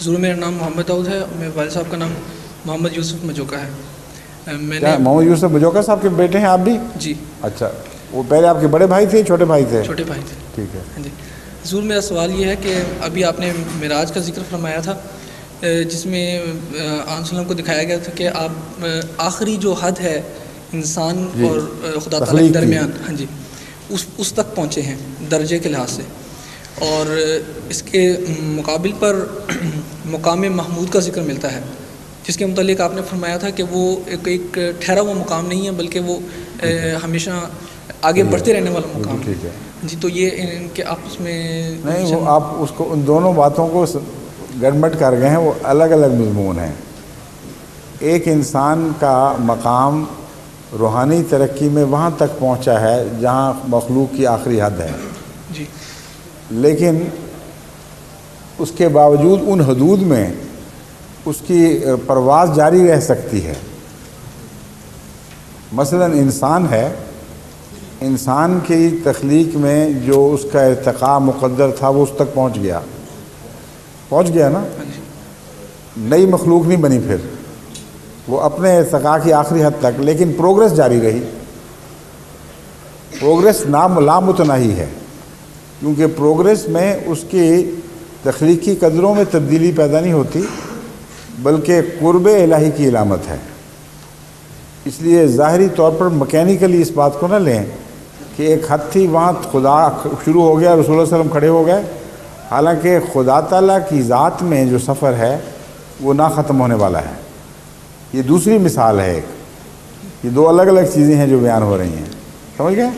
ضرور میرا نام محمد داؤد ہے اور میرے والد صاحب کا نام محمد یوسف مجوکا ہے. میں نے محمد یوسف مجوکا صاحب کے بیٹے ہیں آپ بھی؟ جی. اچھا، وہ پہلے آپ کے بڑے بھائی تھے چھوٹے بھائی تھے؟ چھوٹے بھائی تھے. ٹھیک ہے. ہاں جی. ضرور میرا سوال یہ ہے کہ ابھی آپ نے معراج کا ذکر فرمایا تھا جس میں آن وسلم کو دکھایا گیا تھا کہ آپ آخری جو حد ہے انسان اور خدا تعالیٰ کے درمیان، ہاں جی، اس تک پہنچے ہیں درجے کے لحاظ سے. اور اس کے مقابل پر مقام محمود کا ذکر ملتا ہے جس کے متعلق آپ نے فرمایا تھا کہ وہ ایک ٹھہرا ہوا مقام نہیں ہے بلکہ وہ ہمیشہ آگے بڑھتے رہنے والا مقام ہے. جی. تو یہ ان کے آپس میں نہیں، وہ آپ اس کو ان دونوں باتوں کو گڑبڑ کر گئے ہیں، وہ الگ الگ مضمون ہیں. ایک انسان کا مقام روحانی ترقی میں وہاں تک پہنچا ہے جہاں مخلوق کی آخری حد ہے. جی. لیکن اس کے باوجود ان حدود میں اس کی پرواز جاری رہ سکتی ہے. مثلا انسان ہے، انسان کی تخلیق میں جو اس کا ارتقاء مقدر تھا وہ اس تک پہنچ گیا نا. نئی مخلوق نہیں بنی، پھر وہ اپنے ارتقاء کی آخری حد تک، لیکن پروگرس جاری رہی. پروگرس لامتناہی ہے کیونکہ پروگرس میں اس کی تخلیقی قدروں میں تبدیلی پیدا نہیں ہوتی بلکہ قرب الہی کی علامت ہے. اس لیے ظاہری طور پر مکینیکلی اس بات کو نہ لیں کہ ایک حد تھی وہاں خدا شروع ہو گیا، رسول اللہ علیہ وسلم کھڑے ہو گئے، حالانکہ خدا تعالیٰ کی ذات میں جو سفر ہے وہ نہ ختم ہونے والا ہے. یہ دوسری مثال ہے. یہ دو الگ الگ چیزیں ہیں جو بیان ہو رہی ہیں. سمجھ گئے؟